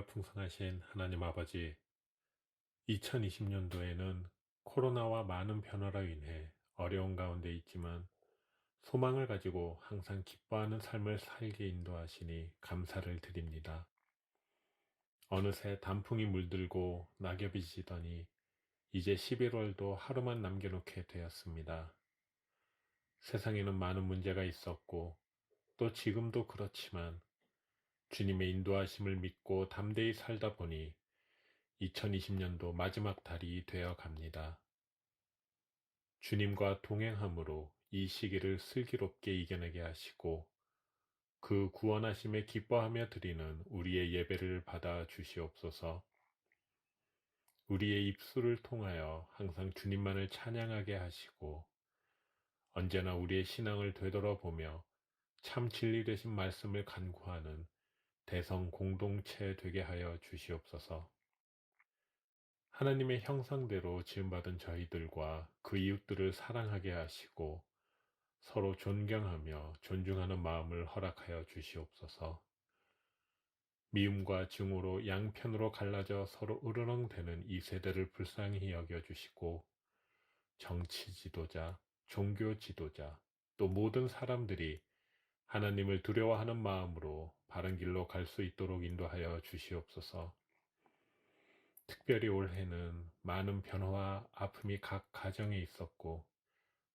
풍성하신 하나님 아버지, 2020년도에는 코로나와 많은 변화로 인해 어려운 가운데 있지만 소망을 가지고 항상 기뻐하는 삶을 살게 인도하시니 감사를 드립니다. 어느새 단풍이 물들고 낙엽이 지더니 이제 11월도 하루만 남겨놓게 되었습니다. 세상에는 많은 문제가 있었고 또 지금도 그렇지만 주님의 인도하심을 믿고 담대히 살다 보니 2020년도 마지막 달이 되어 갑니다. 주님과 동행함으로 이 시기를 슬기롭게 이겨내게 하시고 그 구원하심에 기뻐하며 드리는 우리의 예배를 받아 주시옵소서. 우리의 입술을 통하여 항상 주님만을 찬양하게 하시고 언제나 우리의 신앙을 되돌아보며 참 진리 되신 말씀을 간구하는 대성 공동체 되게 하여 주시옵소서. 하나님의 형상대로 지음받은 저희들과 그 이웃들을 사랑하게 하시고 서로 존경하며 존중하는 마음을 허락하여 주시옵소서. 미움과 증오로 양편으로 갈라져 서로 으르렁대는 이 세대를 불쌍히 여겨주시고 정치 지도자, 종교 지도자, 또 모든 사람들이 하나님을 두려워하는 마음으로 바른 길로 갈 수 있도록 인도하여 주시옵소서. 특별히 올해는 많은 변화와 아픔이 각 가정에 있었고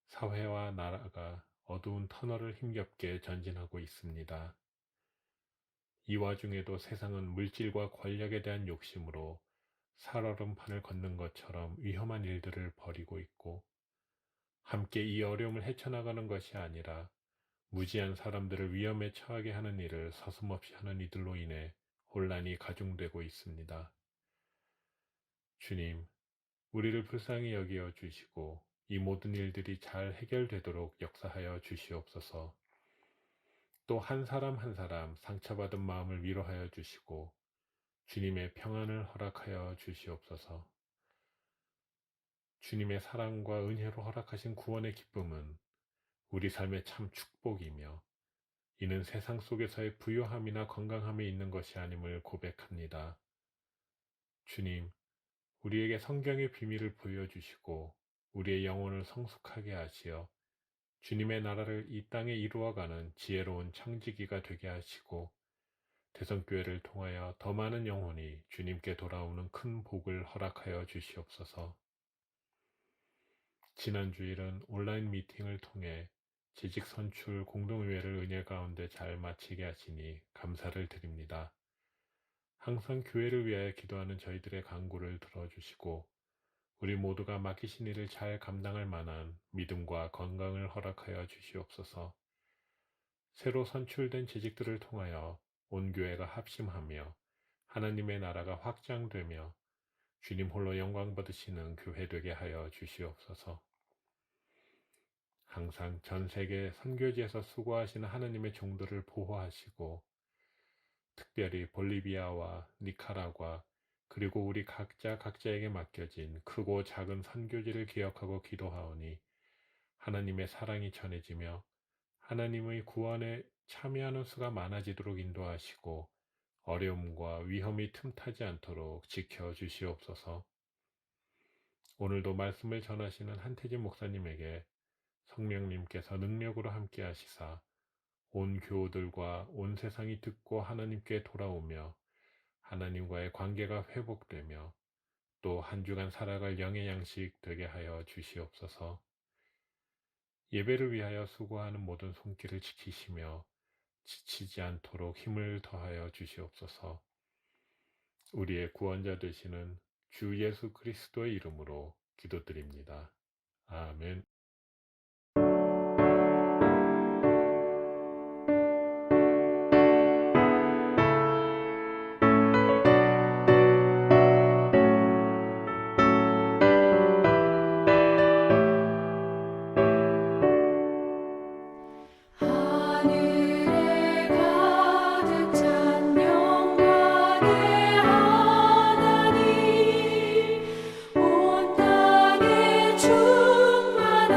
사회와 나라가 어두운 터널을 힘겹게 전진하고 있습니다. 이 와중에도 세상은 물질과 권력에 대한 욕심으로 살얼음판을 걷는 것처럼 위험한 일들을 벌이고 있고 함께 이 어려움을 헤쳐나가는 것이 아니라 무지한 사람들을 위험에 처하게 하는 일을 서슴없이 하는 이들로 인해 혼란이 가중되고 있습니다. 주님, 우리를 불쌍히 여겨 주시고 이 모든 일들이 잘 해결되도록 역사하여 주시옵소서. 또 한 사람 한 사람 상처받은 마음을 위로하여 주시고 주님의 평안을 허락하여 주시옵소서. 주님의 사랑과 은혜로 허락하신 구원의 기쁨은 우리 삶의 참 축복이며 이는 세상 속에서의 부요함이나 건강함에 있는 것이 아님을 고백합니다. 주님, 우리에게 성경의 비밀을 보여주시고 우리의 영혼을 성숙하게 하시어 주님의 나라를 이 땅에 이루어가는 지혜로운 청지기가 되게 하시고 대성교회를 통하여 더 많은 영혼이 주님께 돌아오는 큰 복을 허락하여 주시옵소서. 지난 주일은 온라인 미팅을 통해 재직 선출 공동의회를 은혜 가운데 잘 마치게 하시니 감사를 드립니다. 항상 교회를 위하여 기도하는 저희들의 간구를 들어주시고 우리 모두가 맡기신 일을 잘 감당할 만한 믿음과 건강을 허락하여 주시옵소서. 새로 선출된 재직들을 통하여 온 교회가 합심하며 하나님의 나라가 확장되며 주님 홀로 영광 받으시는 교회 되게 하여 주시옵소서. 항상 전 세계 선교지에서 수고하시는 하나님의 종들을 보호하시고 특별히 볼리비아와 니카라과 그리고 우리 각자에게 맡겨진 크고 작은 선교지를 기억하고 기도하오니 하나님의 사랑이 전해지며 하나님의 구원에 참여하는 수가 많아지도록 인도하시고 어려움과 위험이 틈타지 않도록 지켜주시옵소서. 오늘도 말씀을 전하시는 한태진 목사님에게 성령님께서 능력으로 함께 하시사 온 교우들과 온 세상이 듣고 하나님께 돌아오며 하나님과의 관계가 회복되며 또 한 주간 살아갈 영의 양식 되게 하여 주시옵소서. 예배를 위하여 수고하는 모든 손길을 지키시며 지치지 않도록 힘을 더하여 주시옵소서. 우리의 구원자 되시는 주 예수 그리스도의 이름으로 기도드립니다. 아멘. 하늘에 가득 찬 영광의 하나님 온 땅에 충만한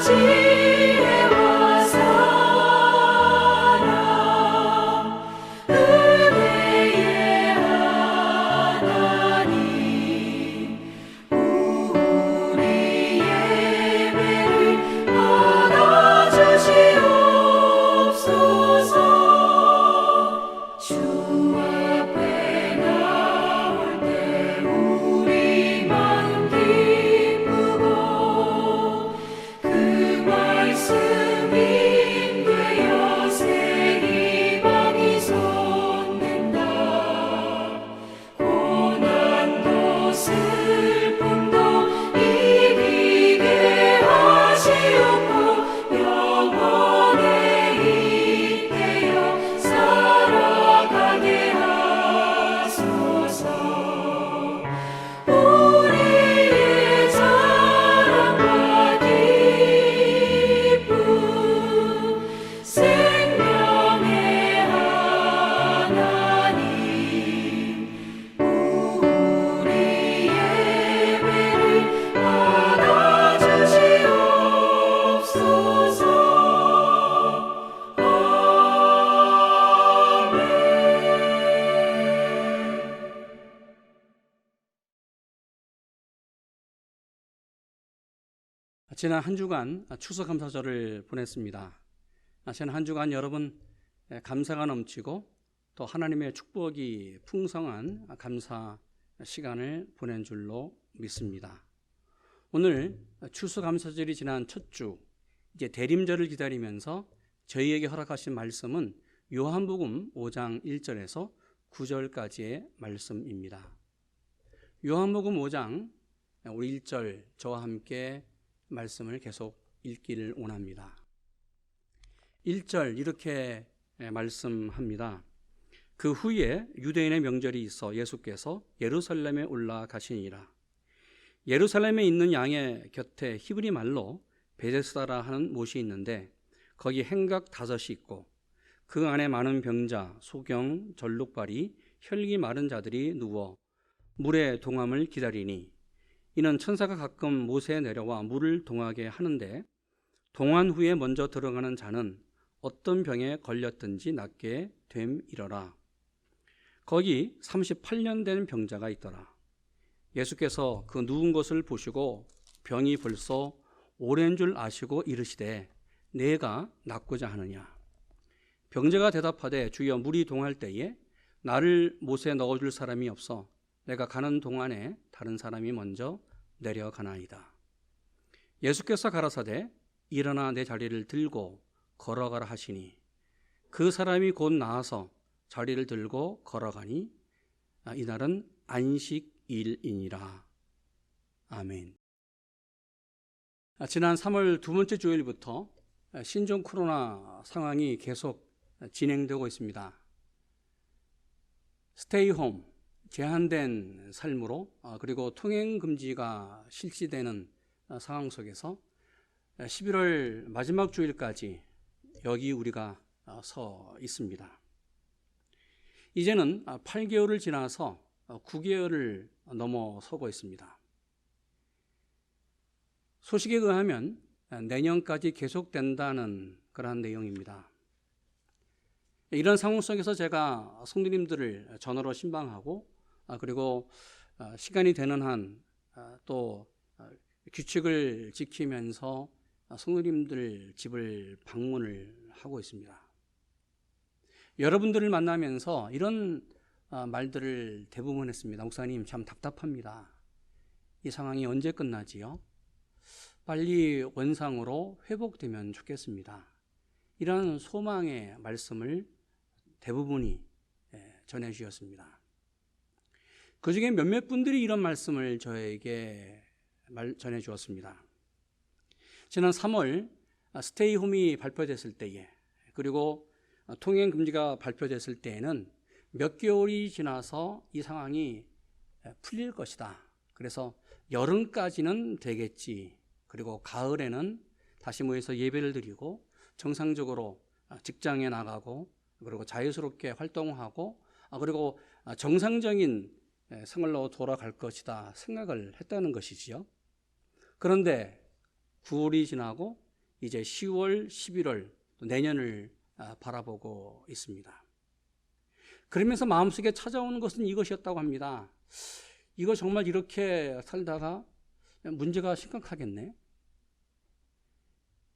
지혜와 사랑 은혜의 하나님 우리 예배를 받아주시옵소서. 주 앞에 나올 때 우리 마음 기쁘고 그 말씀이 되어 새 희망이 솟는다. 고난도 슬픔도 이기게 하시옵고 영원에 잇대어 살아가게 하소서. 우리의 자랑과 기쁨 생명의 하나님 우리 예배를 받아주시옵소서. 지난 한 주간 추수감사절을 보냈습니다. 지난 한 주간 여러분 감사가 넘치고 또 하나님의 축복이 풍성한 감사 시간을 보낸 줄로 믿습니다. 오늘 추수감사절이 지난 첫 주, 이제 대림절을 기다리면서 저희에게 허락하신 말씀은 요한복음 5장 1절에서 9절까지의 말씀입니다. 요한복음 5장 우리 1절 저와 함께 말씀을 계속 읽기를 원합니다. 1절 이렇게 말씀합니다. 그 후에 유대인의 명절이 있어 예수께서 예루살렘에 올라가시니라. 예루살렘에 있는 양의 곁에 히브리 말로 베데스다라 하는 못이 있는데 거기 행각 5이 있고 그 안에 많은 병자, 소경, 절룩발이, 혈기 마른 자들이 누워 물의 동함을 기다리니 이는 천사가 가끔 못에 내려와 물을 동하게 하는데 동한 후에 먼저 들어가는 자는 어떤 병에 걸렸든지 낫게 됨이러라. 거기 38년 된 병자가 있더라. 예수께서 그 누운 것을 보시고 병이 벌써 오랜 줄 아시고 이르시되 내가 낫고자 하느냐. 병자가 대답하되 주여 물이 동할 때에 나를 못에 넣어줄 사람이 없어 내가 가는 동안에 다른 사람이 먼저 내려가나이다. 예수께서 가라사대 일어나 내 자리를 들고 걸어가라 하시니 그 사람이 곧 나아서 자리를 들고 걸어가니 이날은 안식일이니라. 아멘. 지난 3월 두 번째 주일부터 신종 코로나 상황이 계속 진행되고 있습니다. 스테이 홈, 제한된 삶으로 그리고 통행 금지가 실시되는 상황 속에서 11월 마지막 주일까지 여기 우리가 서 있습니다. 이제는 8개월을 지나서 9개월을 넘어서고 있습니다. 소식에 의하면 내년까지 계속된다는 그러한 내용입니다. 이런 상황 속에서 제가 성도님들을 전화로 신방하고 그리고 시간이 되는 한 또 규칙을 지키면서 성도님들 집을 방문을 하고 있습니다. 여러분들을 만나면서 이런 말들을 대부분 했습니다. 목사님 참 답답합니다. 이 상황이 언제 끝나지요? 빨리 원상으로 회복되면 좋겠습니다. 이런 소망의 말씀을 대부분이 전해주셨습니다. 그 중에 몇몇 분들이 이런 말씀을 저에게 전해주었습니다. 지난 3월 스테이홈이 발표됐을 때에 그리고 통행금지가 발표됐을 때에는 몇 개월이 지나서 이 상황이 풀릴 것이다. 그래서 여름까지는 되겠지. 그리고 가을에는 다시 모여서 예배를 드리고 정상적으로 직장에 나가고 그리고 자유스럽게 활동하고 그리고 정상적인 생활로 돌아갈 것이다 생각을 했다는 것이지요. 그런데 9월이 지나고 이제 10월, 11월, 또 내년을 바라보고 있습니다. 그러면서 마음속에 찾아오는 것은 이것이었다고 합니다. 이거 정말 이렇게 살다가 문제가 심각하겠네.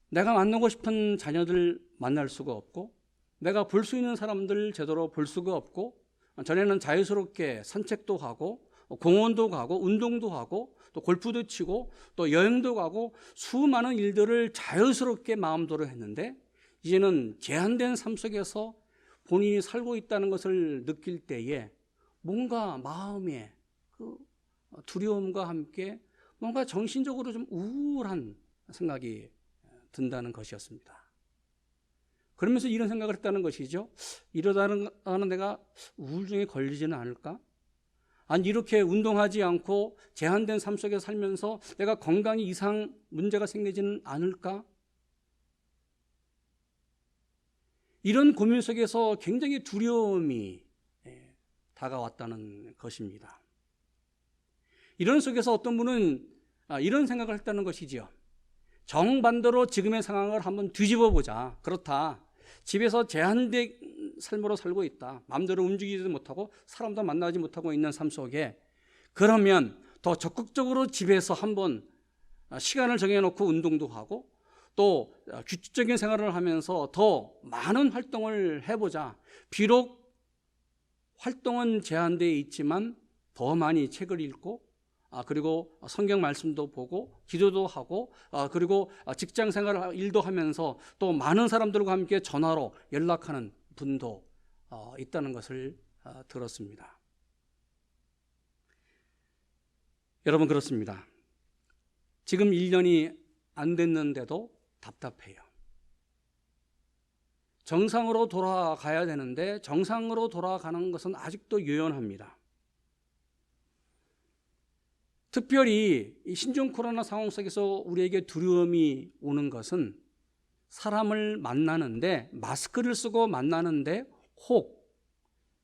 내가 만나고 싶은 자녀들 만날 수가 없고, 내가 볼 수 있는 사람들 제대로 볼 수가 없고, 전에는 자유스럽게 산책도 하고 공원도 가고 운동도 하고 또 골프도 치고 또 여행도 가고 수많은 일들을 자유스럽게 마음대로 했는데, 이제는 제한된 삶 속에서 본인이 살고 있다는 것을 느낄 때에 뭔가 마음에 그 두려움과 함께 뭔가 정신적으로 좀 우울한 생각이 든다는 것이었습니다. 그러면서 이런 생각을 했다는 것이죠. 이러다는 내가 우울증에 걸리지는 않을까? 아니, 이렇게 운동하지 않고 제한된 삶 속에 살면서 내가 건강에 이상 문제가 생기지는 않을까? 이런 고민 속에서 굉장히 두려움이 다가왔다는 것입니다. 이런 속에서 어떤 분은 이런 생각을 했다는 것이지요. 정반대로 지금의 상황을 한번 뒤집어 보자. 그렇다. 집에서 제한된 삶으로 살고 있다. 마음대로 움직이지도 못하고 사람도 만나지 못하고 있는 삶 속에, 그러면 더 적극적으로 집에서 한번 시간을 정해놓고 운동도 하고 또 규칙적인 생활을 하면서 더 많은 활동을 해보자. 비록 활동은 제한되어 있지만 더 많이 책을 읽고 그리고 성경 말씀도 보고 기도도 하고 그리고 직장 생활 일도 하면서 또 많은 사람들과 함께 전화로 연락하는 분도 있다는 것을 들었습니다. 여러분, 그렇습니다. 지금 1년이 안 됐는데도 답답해요. 정상으로 돌아가야 되는데 정상으로 돌아가는 것은 아직도 요연합니다. 특별히 이 신종 코로나 상황 속에서 우리에게 두려움이 오는 것은 사람을 만나는데, 마스크를 쓰고 만나는데 혹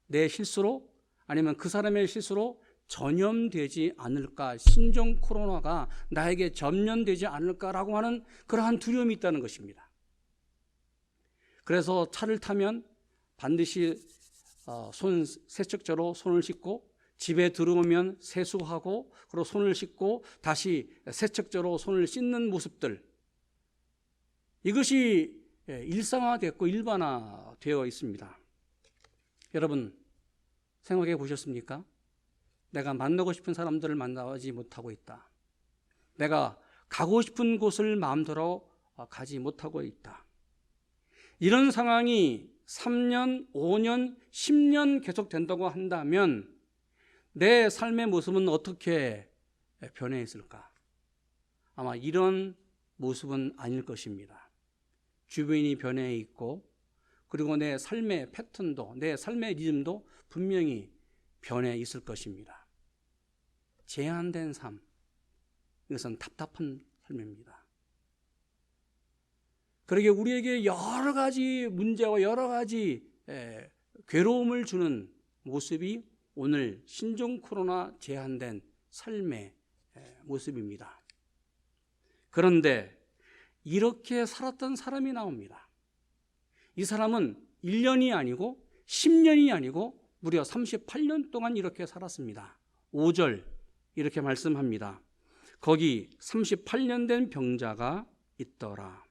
내 실수로 아니면 그 사람의 실수로 전염되지 않을까, 신종 코로나가 나에게 전염되지 않을까라고 하는 그러한 두려움이 있다는 것입니다. 그래서 차를 타면 반드시 손 세척제로 손을 씻고, 집에 들어오면 세수하고 그리고 손을 씻고 다시 세척제로 손을 씻는 모습들, 이것이 일상화됐고 일반화되어 있습니다. 여러분, 생각해 보셨습니까? 내가 만나고 싶은 사람들을 만나지 못하고 있다. 내가 가고 싶은 곳을 마음대로 가지 못하고 있다. 이런 상황이 3년, 5년, 10년 계속된다고 한다면 내 삶의 모습은 어떻게 변해 있을까? 아마 이런 모습은 아닐 것입니다. 주변이 변해 있고 그리고 내 삶의 패턴도, 내 삶의 리듬도 분명히 변해 있을 것입니다. 제한된 삶, 이것은 답답한 삶입니다. 그러게 우리에게 여러 가지 문제와 여러 가지 괴로움을 주는 모습이 오늘 신종 코로나 제한된 삶의 모습입니다. 그런데 이렇게 살았던 사람이 나옵니다. 이 사람은 1년이 아니고 10년이 아니고 무려 38년 동안 이렇게 살았습니다. 5절 이렇게 말씀합니다. 거기 38년 된 병자가 있더라.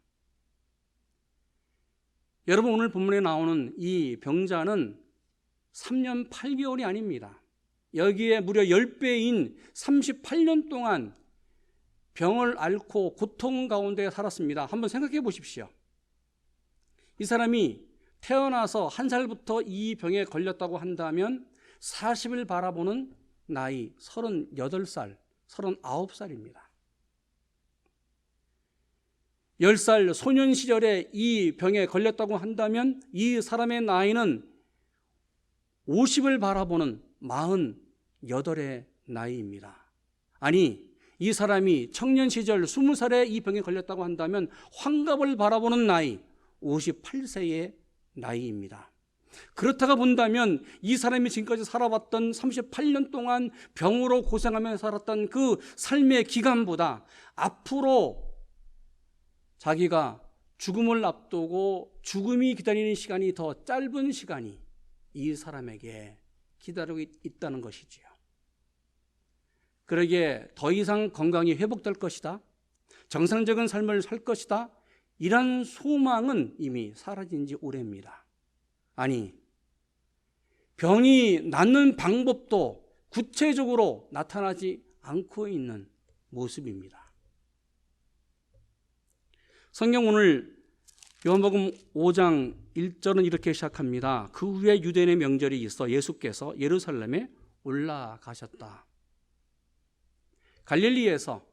여러분, 오늘 본문에 나오는 이 병자는 3년 8개월이 아닙니다. 여기에 무려 10배인 38년 동안 병을 앓고 고통 가운데 살았습니다. 한번 생각해 보십시오. 이 사람이 태어나서 1살부터 이 병에 걸렸다고 한다면 40을 바라보는 나이 38살, 39살입니다. 10살 소년 시절에 이 병에 걸렸다고 한다면 이 사람의 나이는 50을 바라보는 48의 나이입니다. 아니, 이 사람이 청년 시절 20살에 이 병에 걸렸다고 한다면 환갑을 바라보는 나이 58세의 나이입니다. 그렇다가 본다면 이 사람이 지금까지 살아왔던 38년 동안 병으로 고생하며 살았던 그 삶의 기간보다 앞으로 자기가 죽음을 앞두고 죽음이 기다리는 시간이 더 짧은 시간이 이 사람에게 기다리고 있다는 것이지요. 그러기에 더 이상 건강이 회복될 것이다, 정상적인 삶을 살 것이다, 이런 소망은 이미 사라진 지 오래입니다. 아니, 병이 낫는 방법도 구체적으로 나타나지 않고 있는 모습입니다. 성경 오늘 요한복음 5장 1절은 이렇게 시작합니다. 그 후에 유대인의 명절이 있어 예수께서 예루살렘에 올라가셨다. 갈릴리에서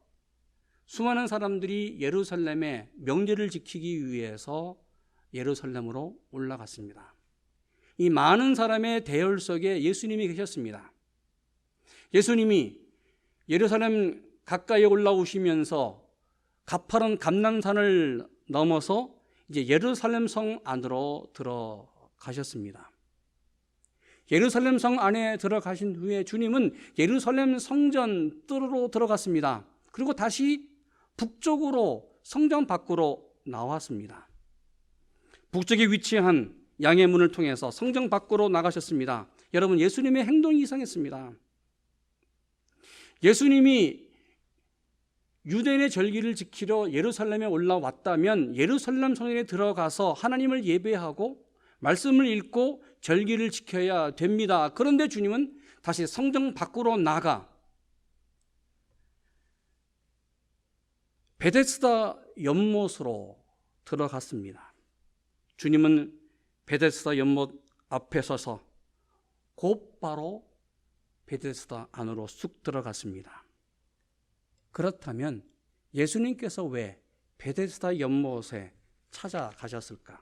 수많은 사람들이 예루살렘의 명절을 지키기 위해서 예루살렘으로 올라갔습니다. 이 많은 사람의 대열 속에 예수님이 계셨습니다. 예수님이 예루살렘 가까이에 올라오시면서 가파른 감람산을 넘어서 이제 예루살렘 성 안으로 들어가셨습니다. 예루살렘 성 안에 들어가신 후에 주님은 예루살렘 성전 뜰로 들어갔습니다. 그리고 다시 북쪽으로 성전 밖으로 나왔습니다. 북쪽에 위치한 양의 문을 통해서 성전 밖으로 나가셨습니다. 여러분, 예수님의 행동이 이상했습니다. 예수님이 유대인의 절기를 지키러 예루살렘에 올라왔다면 예루살렘 성전에 들어가서 하나님을 예배하고 말씀을 읽고 절기를 지켜야 됩니다. 그런데 주님은 다시 성전 밖으로 나가 베데스다 연못으로 들어갔습니다. 주님은 베데스다 연못 앞에 서서 곧바로 베데스다 안으로 쑥 들어갔습니다. 그렇다면 예수님께서 왜 베데스다 연못에 찾아가셨을까?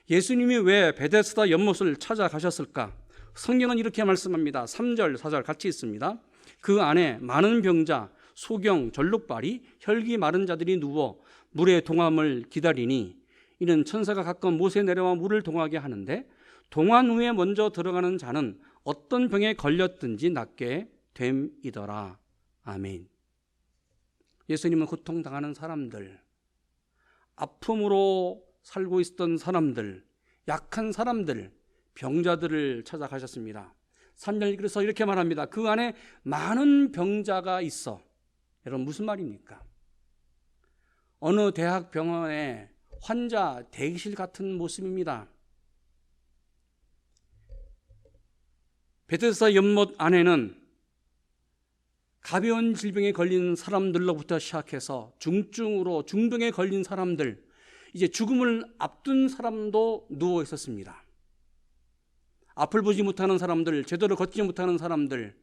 예수님이 왜 베데스다 연못을 찾아가셨을까? 성경은 이렇게 말씀합니다. 3절, 4절 같이 있습니다. 그 안에 많은 병자, 소경, 절룩발이, 혈기 마른 자들이 누워 물의 동함을 기다리니 이는 천사가 가끔 못에 내려와 물을 동하게 하는데 동한 후에 먼저 들어가는 자는 어떤 병에 걸렸든지 낫게 됨이더라. 아멘. 예수님은 고통당하는 사람들, 아픔으로 살고 있었던 사람들, 약한 사람들, 병자들을 찾아가셨습니다. 3절 그래서 이렇게 말합니다. 그 안에 많은 병자가 있어. 여러분, 무슨 말입니까? 어느 대학병원의 환자 대기실 같은 모습입니다. 베데스다 연못 안에는 가벼운 질병에 걸린 사람들로부터 시작해서 중증으로 중병에 걸린 사람들, 이제 죽음을 앞둔 사람도 누워 있었습니다. 앞을 보지 못하는 사람들, 제대로 걷지 못하는 사람들,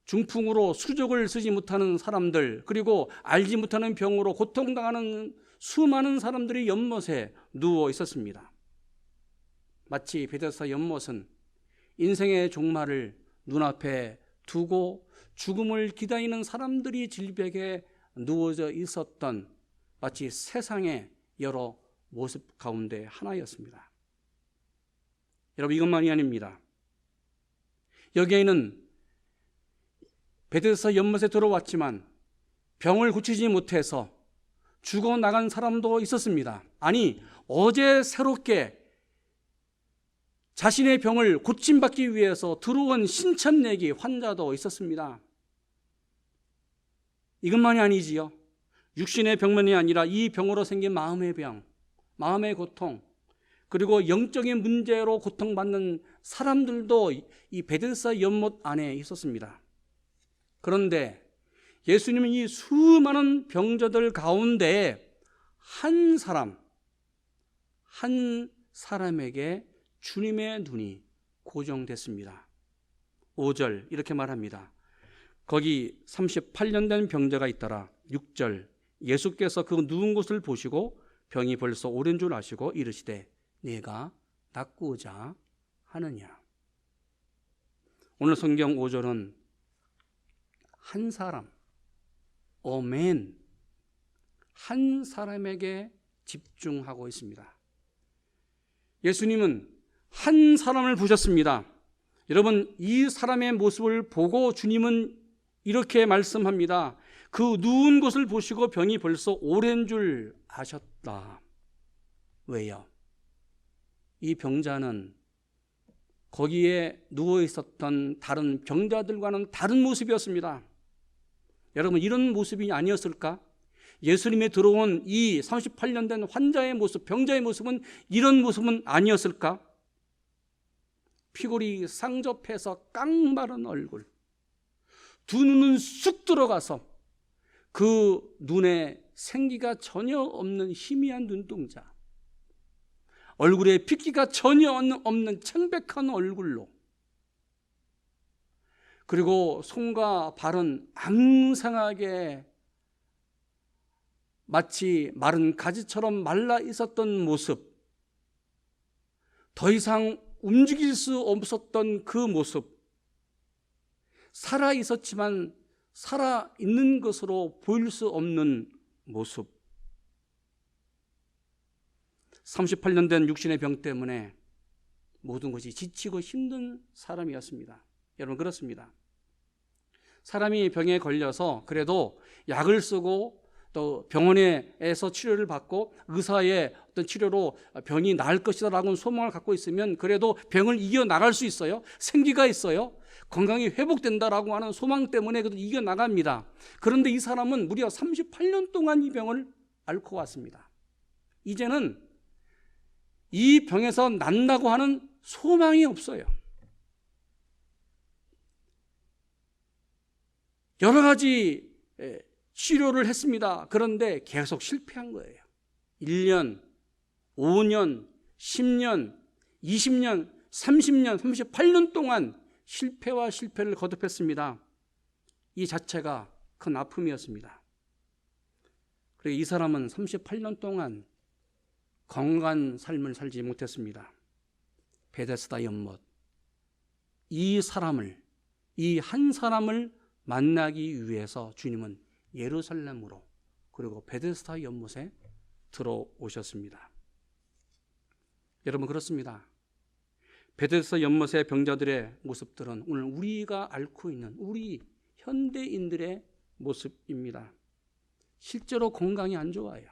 중풍으로 수족을 쓰지 못하는 사람들, 그리고 알지 못하는 병으로 고통당하는 수많은 사람들이 연못에 누워 있었습니다. 마치 베데스다 연못은 인생의 종말을 눈앞에 두고 죽음을 기다리는 사람들이 질벽에 누워져 있었던 마치 세상의 여러 모습 가운데 하나였습니다. 여러분, 이것만이 아닙니다. 여기에는 베데스다 연못에 들어왔지만 병을 고치지 못해서 죽어나간 사람도 있었습니다. 아니, 어제 새롭게 자신의 병을 고침받기 위해서 들어온 신천내기 환자도 있었습니다. 이것만이 아니지요. 육신의 병만이 아니라 이 병으로 생긴 마음의 병, 마음의 고통, 그리고 영적인 문제로 고통받는 사람들도 이 베데스다 연못 안에 있었습니다. 그런데 예수님은 이 수많은 병자들 가운데 한 사람에게 주님의 눈이 고정됐습니다. 5절 이렇게 말합니다. 거기 38년 된 병자가 있더라. 6절 예수께서 그 누운 곳을 보시고 병이 벌써 오랜 줄 아시고 이르시되 네가 낫고자 하느냐. 오늘 성경 5절은 한 사람, 어멘, 한 사람에게 집중하고 있습니다. 예수님은 한 사람을 보셨습니다. 여러분, 이 사람의 모습을 보고 주님은 이렇게 말씀합니다. 그 누운 것을 보시고 병이 벌써 오랜 줄 아셨다. 왜요? 이 병자는 거기에 누워 있었던 다른 병자들과는 다른 모습이었습니다. 여러분, 이런 모습이 아니었을까? 예수님에 들어온 이 38년 된 환자의 모습, 병자의 모습은 이런 모습은 아니었을까? 피골이 상접해서 깡마른 얼굴, 두 눈은 쑥 들어가서 그 눈에 생기가 전혀 없는 희미한 눈동자, 얼굴에 핏기가 전혀 없는 창백한 얼굴로, 그리고 손과 발은 앙상하게 마치 마른 가지처럼 말라 있었던 모습, 더 이상 움직일 수 없었던 그 모습, 살아 있었지만 살아 있는 것으로 보일 수 없는 모습, 38년 된 육신의 병 때문에 모든 것이 지치고 힘든 사람이었습니다. 여러분, 그렇습니다. 사람이 병에 걸려서 그래도 약을 쓰고 또 병원에서 치료를 받고 의사의 어떤 치료로 병이 나을 것이다라고 소망을 갖고 있으면 그래도 병을 이겨나갈 수 있어요. 생기가 있어요. 건강이 회복된다라고 하는 소망 때문에 그래도 이겨나갑니다. 그런데 이 사람은 무려 38년 동안 이 병을 앓고 왔습니다. 이제는 이 병에서 낫다고 하는 소망이 없어요. 여러 가지 치료를 했습니다. 그런데 계속 실패한 거예요. 1년, 5년, 10년, 20년, 30년, 38년 동안 실패와 실패를 거듭했습니다. 이 자체가 큰 아픔이었습니다. 그리고 이 사람은 38년 동안 건강한 삶을 살지 못했습니다. 베데스다 연못, 이 한 사람을 만나기 위해서 주님은 예루살렘으로 그리고 베데스다 연못에 들어오셨습니다. 여러분, 그렇습니다. 베데스다 연못의 병자들의 모습들은 오늘 우리가 앓고 있는 우리 현대인들의 모습입니다. 실제로 건강이 안 좋아요.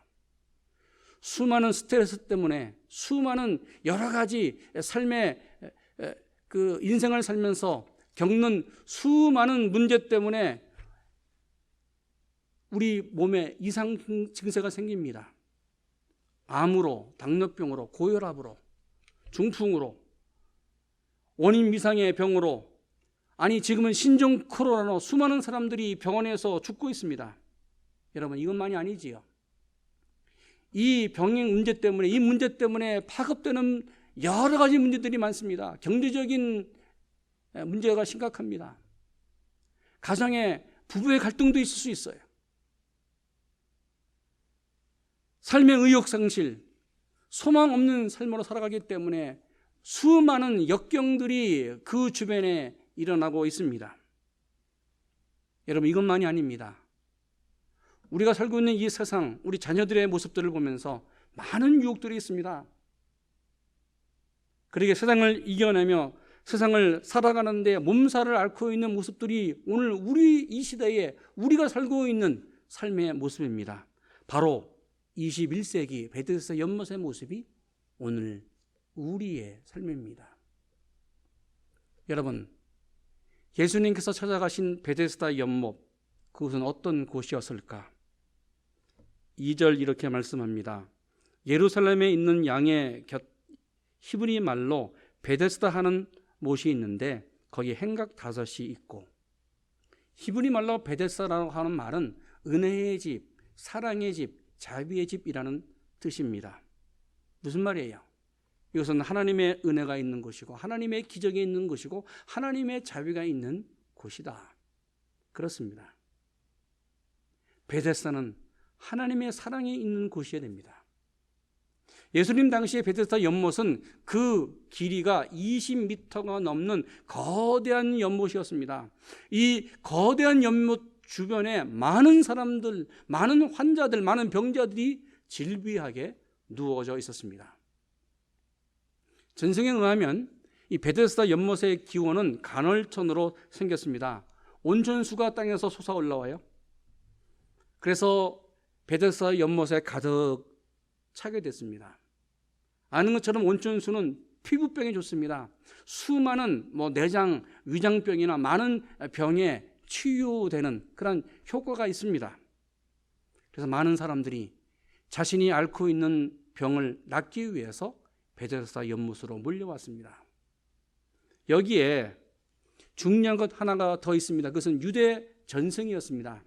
수많은 스트레스 때문에, 수많은 여러 가지 삶의 그 인생을 살면서 겪는 수많은 문제 때문에 우리 몸에 이상 증세가 생깁니다. 암으로, 당뇨병으로, 고혈압으로, 중풍으로, 원인 미상의 병으로, 아니 지금은 신종 코로나로 수많은 사람들이 병원에서 죽고 있습니다. 여러분, 이것만이 아니지요. 이 병의 문제 때문에, 이 문제 때문에 파급되는 여러 가지 문제들이 많습니다. 경제적인 문제가 심각합니다. 가정에 부부의 갈등도 있을 수 있어요. 삶의 의욕상실, 소망 없는 삶으로 살아가기 때문에 수많은 역경들이 그 주변에 일어나고 있습니다. 여러분, 이것만이 아닙니다. 우리가 살고 있는 이 세상, 우리 자녀들의 모습들을 보면서 많은 유혹들이 있습니다. 그러게 세상을 이겨내며 세상을 살아가는데 몸살을 앓고 있는 모습들이 오늘 우리 이 시대에 우리가 살고 있는 삶의 모습입니다. 바로 21세기 베데스다 연못의 모습이 오늘 우리의 삶입니다. 여러분, 예수님께서 찾아가신 베데스다 연못, 그것은 어떤 곳이었을까? 2절 이렇게 말씀합니다. 예루살렘에 있는 양의 곁, 히브리 말로 베데스다 하는 못이 있는데 거기 행각 5이 있고, 히브리 말로 베데스다라고 하는 말은 은혜의 집, 사랑의 집, 자비의 집이라는 뜻입니다. 무슨 말이에요? 이것은 하나님의 은혜가 있는 곳이고 하나님의 기적이 있는 곳이고 하나님의 자비가 있는 곳이다. 그렇습니다. 베데스다는 하나님의 사랑이 있는 곳이어야 됩니다. 예수님 당시의 베데스다 연못은 그 길이가 20m가 넘는 거대한 연못이었습니다. 이 거대한 연못 주변에 많은 사람들, 많은 환자들, 많은 병자들이 질비하게 누워져 있었습니다. 전승에 의하면 이 베데스다 연못의 기원은 간헐천으로 생겼습니다. 온천수가 땅에서 솟아 올라와요. 그래서 베데스다 연못에 가득 차게 됐습니다. 아는 것처럼 온천수는 피부병에 좋습니다. 수많은 내장, 위장병이나 많은 병에 치유되는 그런 효과가 있습니다. 그래서 많은 사람들이 자신이 앓고 있는 병을 낫기 위해서 베데스다 연못으로 몰려왔습니다. 여기에 중요한 것 하나가 더 있습니다. 그것은 유대 전승이었습니다.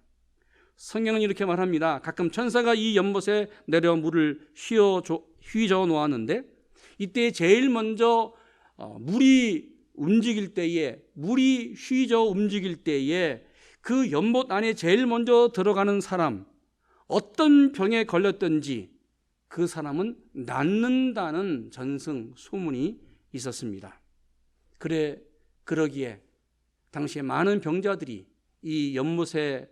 성경은 이렇게 말합니다. 가끔 천사가 이 연못에 내려 물을 휘저 놓았는데 이때 제일 먼저 물이 휘저 움직일 때에 그 연못 안에 제일 먼저 들어가는 사람, 어떤 병에 걸렸든지 그 사람은 낫는다는 전승 소문이 있었습니다. 그러기에 당시에 많은 병자들이 이 연못에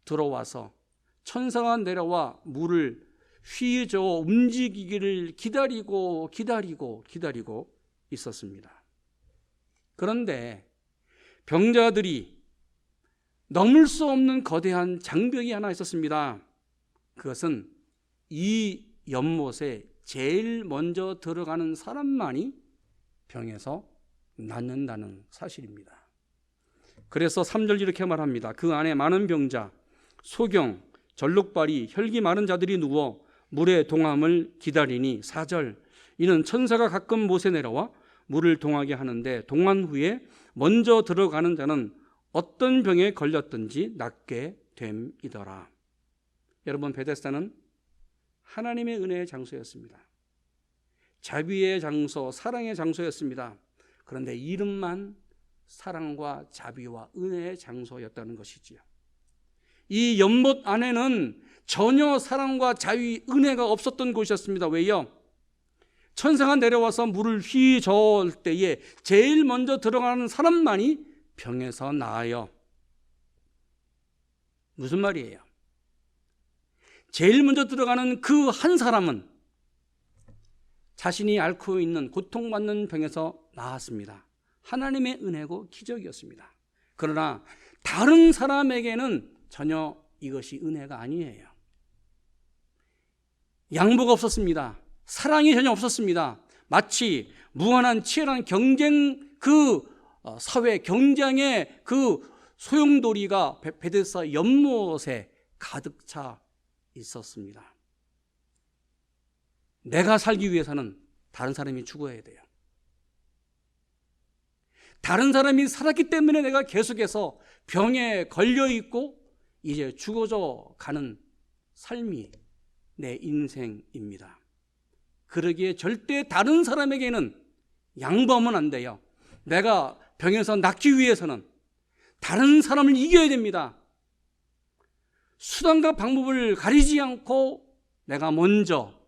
들어와서 천사가 내려와 물을 휘저 움직이기를 기다리고 있었습니다. 그런데 병자들이 넘을 수 없는 거대한 장벽이 하나 있었습니다. 그것은 이 연못에 제일 먼저 들어가는 사람만이 병에서 낫는다는 사실입니다. 그래서 3절 이렇게 말합니다. 그 안에 많은 병자, 소경, 절룩발이, 혈기 마른 자들이 누워 물의 동함을 기다리니 4절 이는 천사가 가끔 못에 내려와 물을 동하게 하는데 동한 후에 먼저 들어가는 자는 어떤 병에 걸렸든지 낫게 됨이더라. 여러분, 베데스다는 하나님의 은혜의 장소였습니다. 자비의 장소, 사랑의 장소였습니다. 그런데 이름만 사랑과 자비와 은혜의 장소였다는 것이지요. 이 연못 안에는 전혀 사랑과 자비, 은혜가 없었던 곳이었습니다. 왜요? 천사가 내려와서 물을 휘저을 때에 제일 먼저 들어가는 사람만이 병에서 나아요. 무슨 말이에요? 제일 먼저 들어가는 그 한 사람은 자신이 앓고 있는 고통받는 병에서 나았습니다. 하나님의 은혜고 기적이었습니다. 그러나 다른 사람에게는 전혀 이것이 은혜가 아니에요. 양보가 없었습니다. 사랑이 전혀 없었습니다. 마치 무한한 치열한 경쟁, 사회 경쟁의 그 소용돌이가 베데스다 연못에 가득 차 있었습니다. 내가 살기 위해서는 다른 사람이 죽어야 돼요. 다른 사람이 살았기 때문에 내가 계속해서 병에 걸려있고 이제 죽어져 가는 삶이 내 인생입니다. 그러기에 절대 다른 사람에게는 양보하면 안 돼요. 내가 병에서 낫기 위해서는 다른 사람을 이겨야 됩니다. 수단과 방법을 가리지 않고 내가 먼저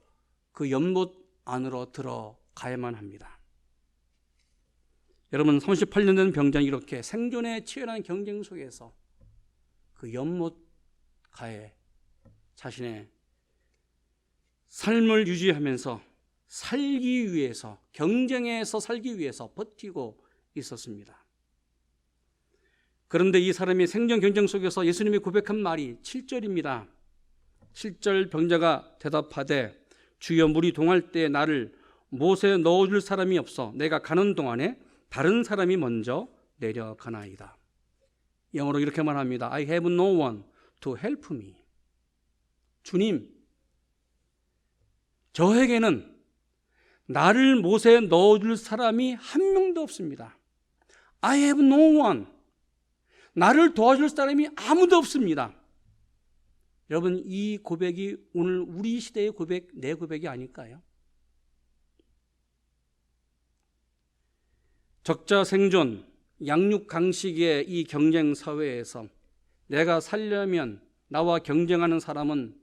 그 연못 안으로 들어가야만 합니다. 여러분, 38년 된 병장이 이렇게 생존의 치열한 경쟁 속에서 그 연못가에 자신의 삶을 유지하면서 살기 위해서, 경쟁에서 살기 위해서 버티고 있었습니다. 그런데 이 사람이 생존 경쟁 속에서 예수님이 고백한 말이 7절입니다. 7절 병자가 대답하되 주여 물이 동할 때 나를 못에 넣어줄 사람이 없어 내가 가는 동안에 다른 사람이 먼저 내려가나이다. 영어로 이렇게 말합니다. I have no one to help me. 주님, 저에게는 나를 못에 넣어줄 사람이 한 명도 없습니다. I have no one. 나를 도와줄 사람이 아무도 없습니다. 여러분, 이 고백이 오늘 우리 시대의 고백, 내 고백이 아닐까요? 적자 생존, 양육 강식의 이 경쟁 사회에서 내가 살려면 나와 경쟁하는 사람은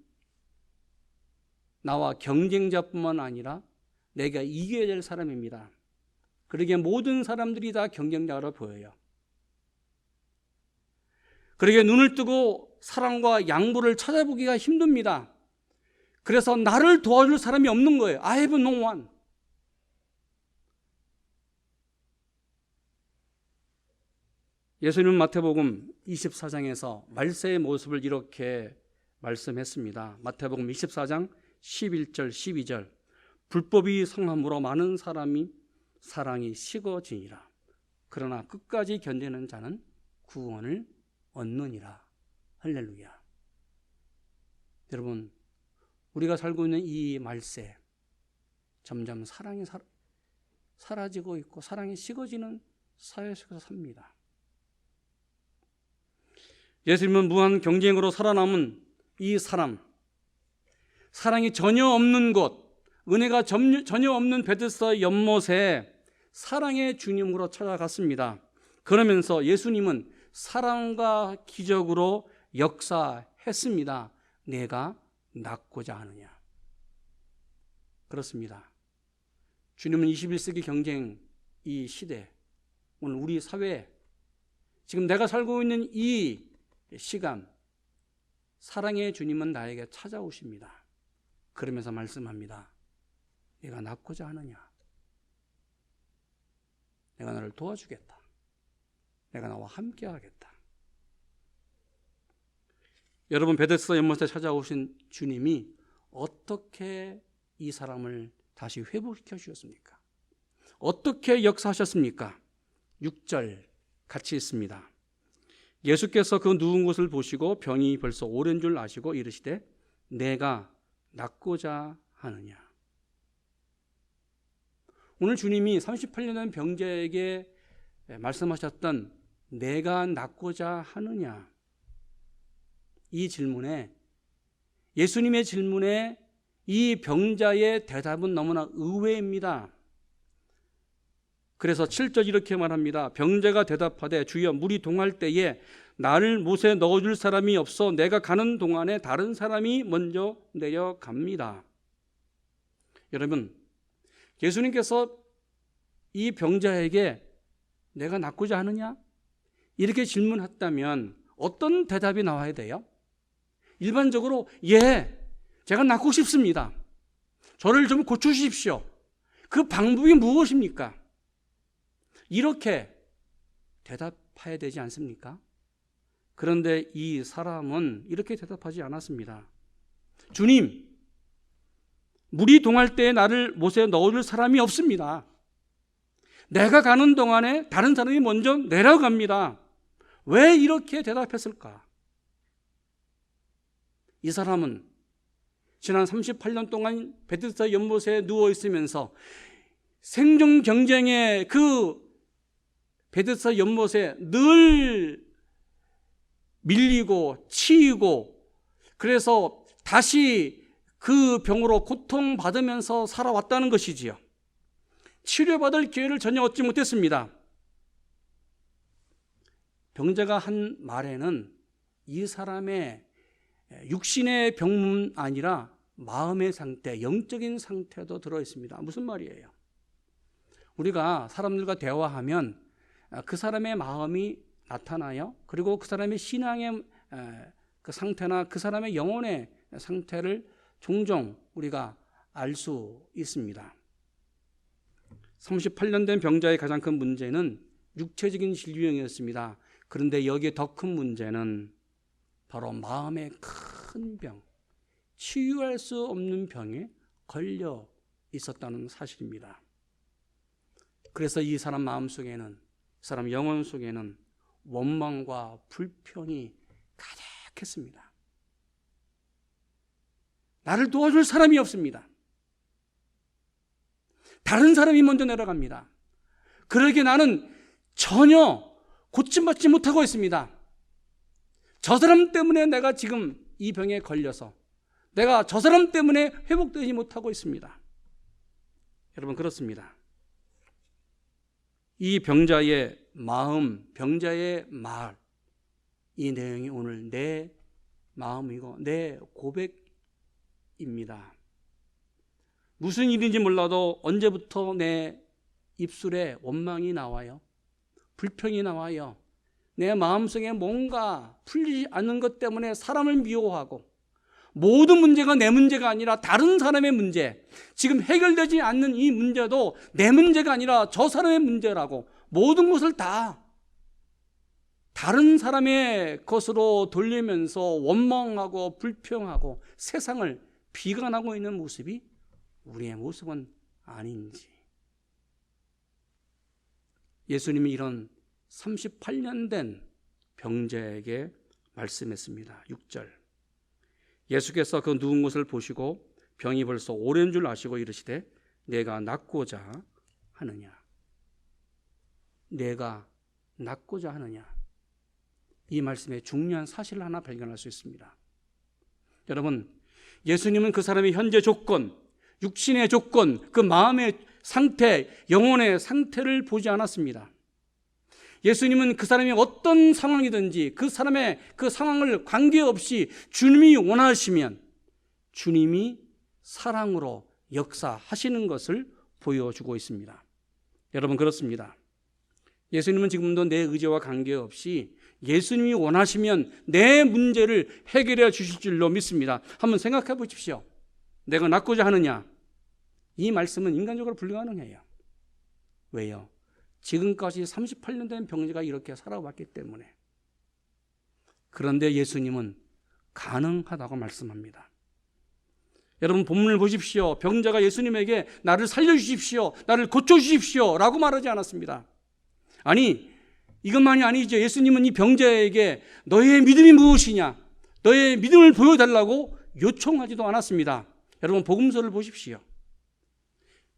나와 경쟁자뿐만 아니라 내가 이겨야 될 사람입니다. 그러기에 모든 사람들이 다 경쟁자로 보여요. 그러기에 눈을 뜨고 사랑과 양보를 찾아보기가 힘듭니다. 그래서 나를 도와줄 사람이 없는 거예요. I have no one. 예수님은 마태복음 24장에서 말세의 모습을 이렇게 말씀했습니다. 마태복음 24장 11절 12절 불법이 성함으로 많은 사랑이 식어지니라. 그러나 끝까지 견디는 자는 구원을 얻느니라. 할렐루야. 여러분, 우리가 살고 있는 이 말세, 점점 사랑이 사라지고 있고 사랑이 식어지는 사회 속에서 삽니다. 예수님은 무한 경쟁으로 살아남은 이 사랑이 전혀 없는 곳, 은혜가 전혀 없는 베드스다 연못에 사랑의 주님으로 찾아갔습니다. 그러면서 예수님은 사랑과 기적으로 역사했습니다. 내가 낫고자 하느냐. 그렇습니다. 주님은 21세기 경쟁 이 시대, 오늘 우리 사회, 지금 내가 살고 있는 이 시간, 사랑의 주님은 나에게 찾아오십니다. 그러면서 말씀합니다. 내가 낫고자 하느냐. 내가 너를 도와주겠다. 내가 나와 함께 하겠다. 여러분, 베데스다 연못에 찾아오신 주님이 어떻게 이 사람을 다시 회복시켜 주셨습니까? 어떻게 역사하셨습니까? 6절 같이 있습니다. 예수께서 그 누운 것을 보시고 병이 벌써 오랜 줄 아시고 이르시되 내가 낫고자 하느냐. 오늘 주님이 38년 된 병자에게 말씀하셨던 내가 낫고자 하느냐, 이 질문에, 예수님의 질문에 이 병자의 대답은 너무나 의외입니다. 그래서 7절 이렇게 말합니다. 병자가 대답하되 주여 물이 동할 때에 나를 못에 넣어줄 사람이 없어 내가 가는 동안에 다른 사람이 먼저 내려갑니다. 여러분, 예수님께서 이 병자에게 내가 낫고자 하느냐? 이렇게 질문했다면 어떤 대답이 나와야 돼요? 일반적으로 예, 제가 낫고 싶습니다. 저를 좀 고쳐주십시오. 그 방법이 무엇입니까? 이렇게 대답해야 되지 않습니까? 그런데 이 사람은 이렇게 대답하지 않았습니다. 주님, 물이 동할 때에 나를 못에 넣어줄 사람이 없습니다. 내가 가는 동안에 다른 사람이 먼저 내려갑니다. 왜 이렇게 대답했을까? 이 사람은 지난 38년 동안 베데스다 연못에 누워 있으면서 생존 경쟁의 그 베데스다 연못에 늘 밀리고 치이고, 그래서 다시 그 병으로 고통받으면서 살아왔다는 것이지요. 치료받을 기회를 전혀 얻지 못했습니다. 병자가 한 말에는 이 사람의 육신의 병뿐 아니라 마음의 상태, 영적인 상태도 들어있습니다. 무슨 말이에요? 우리가 사람들과 대화하면 그 사람의 마음이 나타나요. 그리고 그 사람의 신앙의 그 상태나 그 사람의 영혼의 상태를 종종 우리가 알 수 있습니다. 38년 된 병자의 가장 큰 문제는 육체적인 질병이었습니다. 그런데 여기에 더 큰 문제는 바로 마음의 큰 병, 치유할 수 없는 병에 걸려 있었다는 사실입니다. 그래서 이 사람 마음속에는, 이 사람 영혼 속에는 원망과 불평이 가득했습니다. 나를 도와줄 사람이 없습니다. 다른 사람이 먼저 내려갑니다. 그러기에 나는 전혀 고침받지 못하고 있습니다. 저 사람 때문에 내가 지금 이 병에 걸려서 내가 저 사람 때문에 회복되지 못하고 있습니다. 여러분, 그렇습니다. 이 병자의 마음, 병자의 말, 이 내용이 오늘 내 마음이고 내 고백입니다. 무슨 일인지 몰라도 언제부터 내 입술에 원망이 나와요. 불평이 나와요. 내 마음속에 뭔가 풀리지 않는 것 때문에 사람을 미워하고, 모든 문제가 내 문제가 아니라 다른 사람의 문제, 지금 해결되지 않는 이 문제도 내 문제가 아니라 저 사람의 문제라고 모든 것을 다 다른 사람의 것으로 돌리면서 원망하고 불평하고 세상을 비관하고 있는 모습이 우리의 모습은 아닌지. 예수님이 이런 38년 된 병자에게 말씀했습니다. 6절. 예수께서 그 누운 것을 보시고 병이 벌써 오랜 줄 아시고 이르시되 내가 낫고자 하느냐. 내가 낫고자 하느냐. 이 말씀에 중요한 사실을 하나 발견할 수 있습니다. 여러분, 예수님은 그 사람의 현재 조건, 육신의 조건, 그 마음의 상태, 영혼의 상태를 보지 않았습니다. 예수님은 그 사람이 어떤 상황이든지 그 사람의 그 상황을 관계없이 주님이 원하시면 주님이 사랑으로 역사하시는 것을 보여주고 있습니다. 여러분, 그렇습니다. 예수님은 지금도 내 의지와 관계없이 예수님이 원하시면 내 문제를 해결해 주실 줄로 믿습니다. 한번 생각해 보십시오. 내가 낫고자 하느냐? 이 말씀은 인간적으로 불가능해요. 왜요? 지금까지 38년 된 병자가 이렇게 살아왔기 때문에. 그런데 예수님은 가능하다고 말씀합니다. 여러분, 본문을 보십시오. 병자가 예수님에게 나를 살려주십시오, 나를 고쳐주십시오 라고 말하지 않았습니다. 아니, 이것만이 아니죠. 예수님은 이 병자에게 너의 믿음이 무엇이냐, 너의 믿음을 보여달라고 요청하지도 않았습니다. 여러분, 복음서를 보십시오.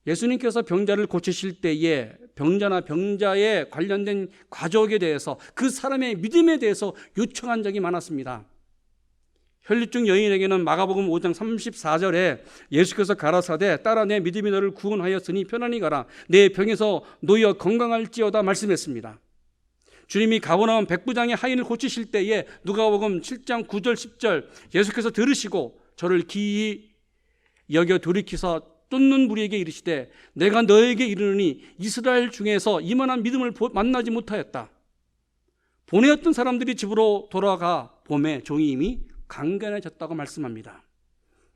예수님께서 병자를 고치실 때에 병자나 병자에 관련된 가족에 대해서, 그 사람의 믿음에 대해서 요청한 적이 많았습니다. 혈류증 여인에게는 마가복음 5장 34절에 예수께서 가라사대 따라 내 믿음이 너를 구원하였으니 편안히 가라, 내 병에서 놓여 건강할지어다 말씀했습니다. 주님이 가버나움 백부장의 하인을 고치실 때에 누가복음 7장 9절 10절 예수께서 들으시고 저를 기이 여겨 돌이키사 쫓는 무리에게 이르시되 내가 너에게 이르노니 이스라엘 중에서 이만한 믿음을 만나지 못하였다. 보내었던 사람들이 집으로 돌아가 봄에 종이 이미 강건해졌다고 말씀합니다.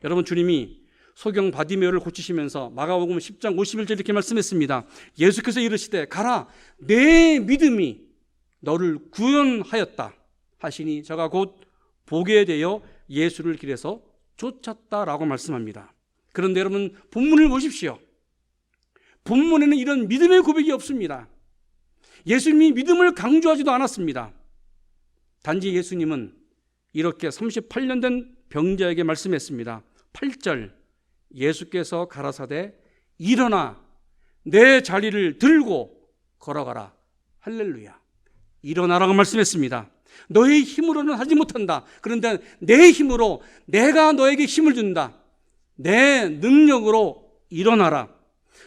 여러분, 주님이 소경 바디메오를 고치시면서 마가복음 10장 51절 이렇게 말씀했습니다. 예수께서 이르시되 가라, 내 믿음이 너를 구원하였다 하시니 저가 곧 보게 되어 예수를 길에서 쫓았다라고 말씀합니다. 그런데 여러분, 본문을 보십시오. 본문에는 이런 믿음의 고백이 없습니다. 예수님이 믿음을 강조하지도 않았습니다. 단지 예수님은 이렇게 38년 된 병자에게 말씀했습니다. 8절, 예수께서 가라사대 일어나 내 자리를 들고 걸어가라. 할렐루야. 일어나라고 말씀했습니다. 너의 힘으로는 하지 못한다. 그런데 내 힘으로, 내가 너에게 힘을 준다. 내 능력으로 일어나라.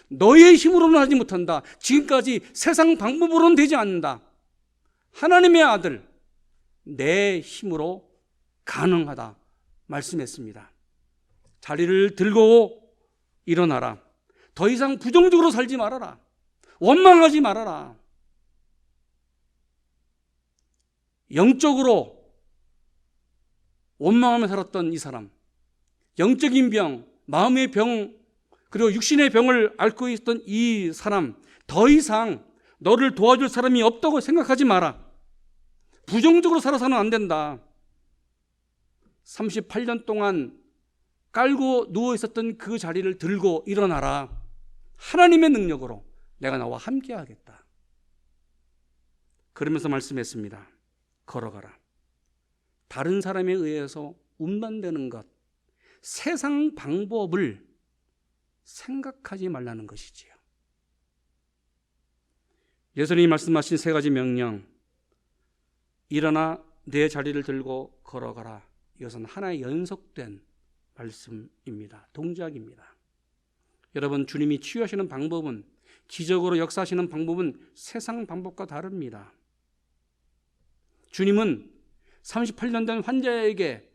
너의 힘으로는 하지 못한다. 지금까지 세상 방법으로는 되지 않는다. 하나님의 아들, 내 힘으로 가능하다 말씀했습니다. 자리를 들고 일어나라. 더 이상 부정적으로 살지 말아라. 원망하지 말아라. 영적으로 원망하며 살았던 이 사람, 영적인 병, 마음의 병, 그리고 육신의 병을 앓고 있었던 이 사람, 더 이상 너를 도와줄 사람이 없다고 생각하지 마라. 부정적으로 살아서는 안 된다. 38년 동안 깔고 누워 있었던 그 자리를 들고 일어나라. 하나님의 능력으로 내가 나와 함께 하겠다. 그러면서 말씀했습니다. 걸어가라. 다른 사람에 의해서 운반되는 것, 세상 방법을 생각하지 말라는 것이지요. 예수님이 말씀하신 세 가지 명령, 일어나 내 자리를 들고 걸어가라. 이것은 하나의 연속된 말씀입니다. 동작입니다. 여러분, 주님이 치유하시는 방법은, 기적으로 역사하시는 방법은 세상 방법과 다릅니다. 주님은 38년 된 환자에게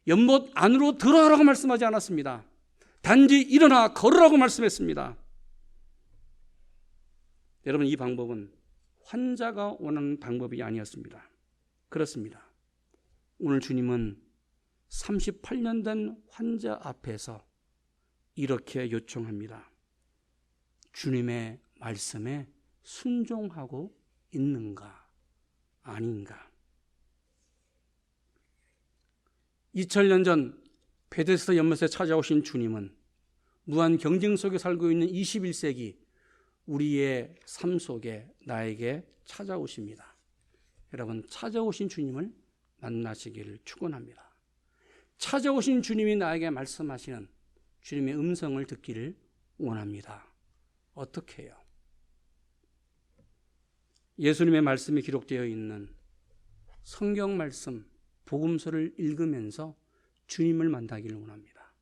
연못 안으로 들어가라고 말씀하지 않았습니다. 단지 일어나 걸으라고 말씀했습니다. 여러분, 이 방법은 환자가 원하는 방법이 아니었습니다. 그렇습니다. 오늘 주님은 38년 된 환자 앞에서 이렇게 요청합니다. 주님의 말씀에 순종하고 있는가? 아닌가? 2000년 전 베데스다 연못에 찾아오신 주님은 무한 경쟁 속에 살고 있는 21세기 우리의 삶 속에 나에게 찾아오십니다. 여러분, 찾아오신 주님을 만나시기를 축원합니다. 찾아오신 주님이 나에게 말씀하시는 주님의 음성을 듣기를 원합니다. 어떻게 해요? 예수님의 말씀이 기록되어 있는 성경 말씀, 복음서를 읽으면서 주님을 만나기를 원합니다.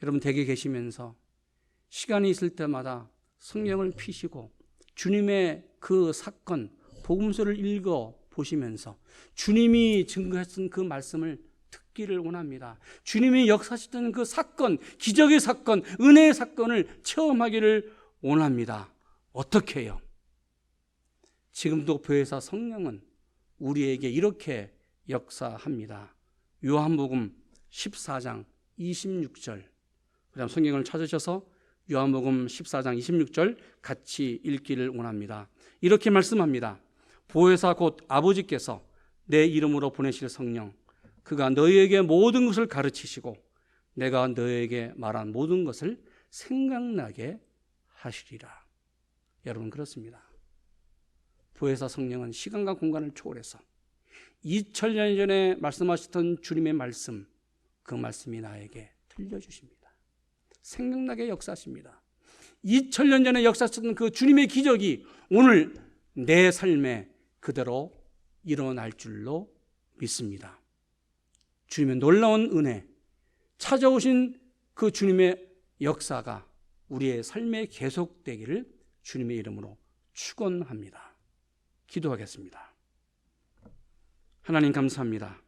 여러분, 댁에 계시면서 시간이 있을 때마다 성경을 피시고 주님의 그 사건, 복음서를 읽어 보시면서 주님이 증거했던 그 말씀을 듣기를 원합니다. 주님이 역사하셨던 그 사건, 기적의 사건, 은혜의 사건을 체험하기를 원합니다. 어떻게 해요? 지금도 교회에서 성령은 우리에게 이렇게 역사합니다. 요한복음 14장 26절. 그다음 성경을 찾으셔서 요한복음 14장 26절 같이 읽기를 원합니다. 이렇게 말씀합니다. 보혜사 곧 아버지께서 내 이름으로 보내실 성령, 그가 너희에게 모든 것을 가르치시고 내가 너희에게 말한 모든 것을 생각나게 하시리라. 여러분, 그렇습니다. 보혜사 성령은 시간과 공간을 초월해서 2000년 전에 말씀하셨던 주님의 말씀, 그 말씀이 나에게 들려주십니다. 생각나게 역사하십니다. 2000년 전에 역사하셨던 그 주님의 기적이 오늘 내 삶에 그대로 일어날 줄로 믿습니다. 주님의 놀라운 은혜, 찾아오신 그 주님의 역사가 우리의 삶에 계속되기를 주님의 이름으로 축원합니다. 기도하겠습니다. 하나님, 감사합니다.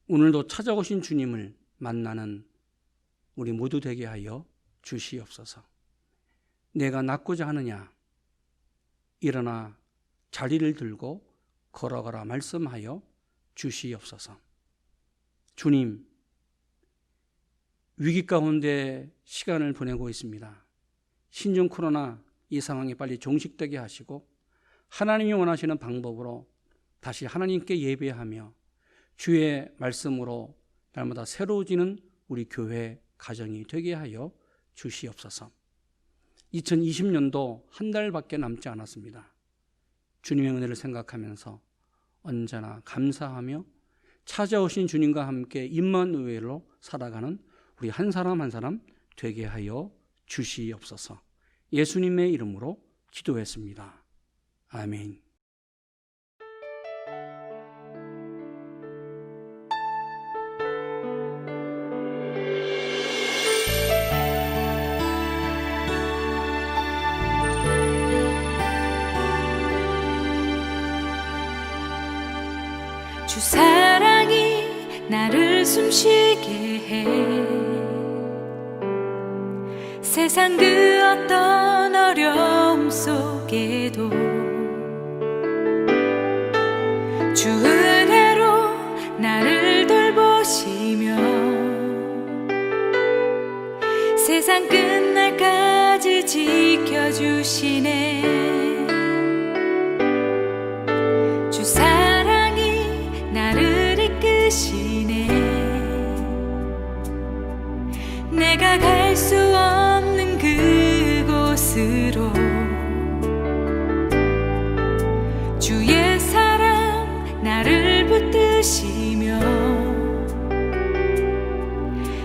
오늘도 찾아오신 주님을 만나는 우리 모두 되게 하여 주시옵소서. 내가 낫고자 하느냐? 일어나 자리를 들고 걸어가라 말씀하여 주시옵소서. 주님, 위기 가운데 시간을 보내고 있습니다. 신종 코로나 이 상황이 빨리 종식되게 하시고 하나님이 원하시는 방법으로 다시 하나님께 예배하며 주의 말씀으로 날마다 새로워지는 우리 교회 가정이 되게 하여 주시옵소서. 2020년도 한 달밖에 남지 않았습니다. 주님의 은혜를 생각하면서 언제나 감사하며 찾아오신 주님과 함께 임마누엘로 살아가는 우리 한 사람 한 사람 되게 하여 주시옵소서. 예수님의 이름으로 기도했습니다. 아멘. 주 사랑이 나를 숨쉬게 해 세상 그 어떤 어려움 속에도 주 은혜로 나를 돌보시며 세상 끝날까지 지켜주시네. 주 사랑이 나를 이끄시네. 내가 갈 수 없는 그곳으로 주의 사랑 나를 붙드시며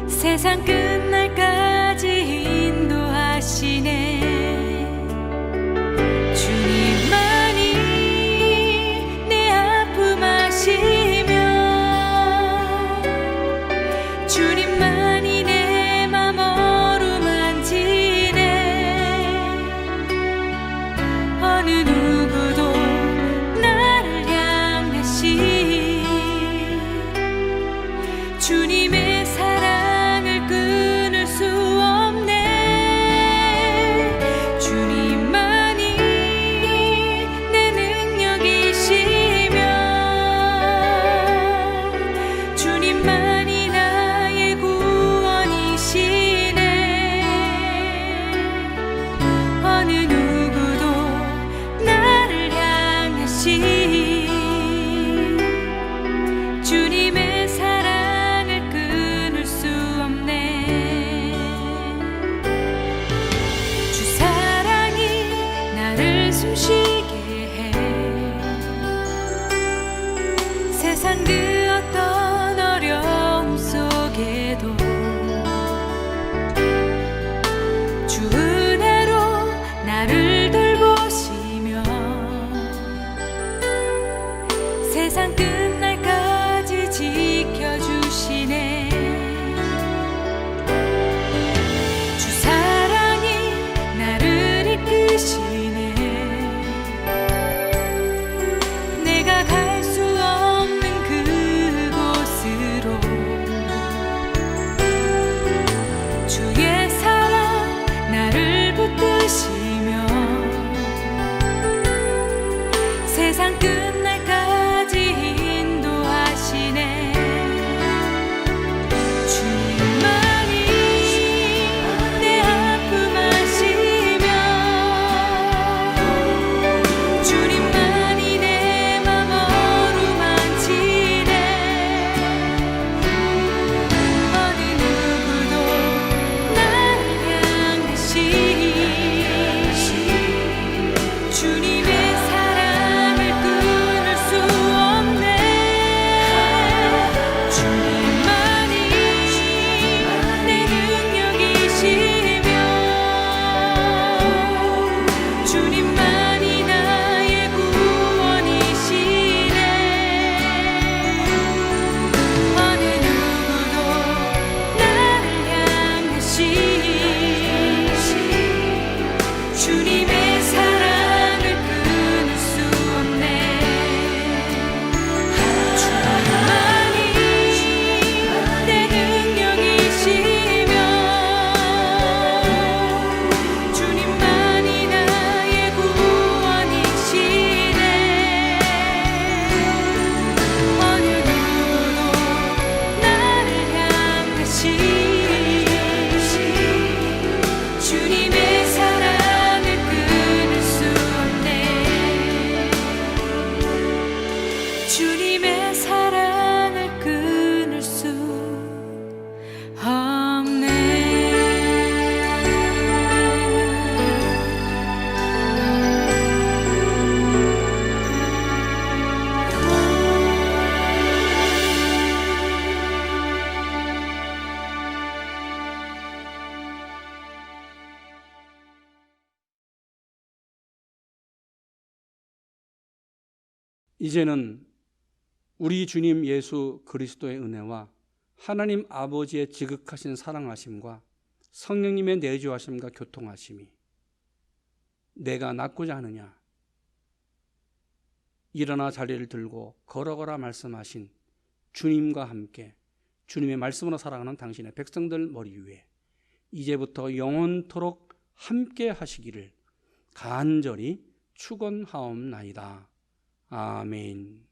세상 끝날까지 인도하시네. 주님만이 내 아픔 아시며 주님만이 내 맘 어루만지네. 어느 누구도 나를 향하시 주님의 사랑을 주의 사랑 나를 붙드시며 세상 끝날까지 인도하시네. 주님만이 내 아픔 아시며 주님만이 내 맘 어루만지네. 어느 누구도 나를 향하시 주님의 사랑을 끊을 수 없네. 주님만이 내 능력이시며 주님만이 나의 구원이시네. 어느 누구도 나를 향하시 주님의 사랑을 끊을 수 없네. 주님만이 내 능력이시며 주님만이 나의 구원이시네. 어느 누구도 나를 향하시 주님의 사랑을 끊을 수 없네. 주님의 사랑을 끊을 수 없네. 이제는 우리 주님 예수 그리스도의 은혜와 하나님 아버지의 지극하신 사랑하심과 성령님의 내주하심과 교통하심이 내가 낫고자 하느냐 일어나 자리를 들고 걸어가라 말씀하신 주님과 함께 주님의 말씀으로 살아가는 당신의 백성들 머리 위에 이제부터 영원토록 함께 하시기를 간절히 축원하옵나이다. 아멘.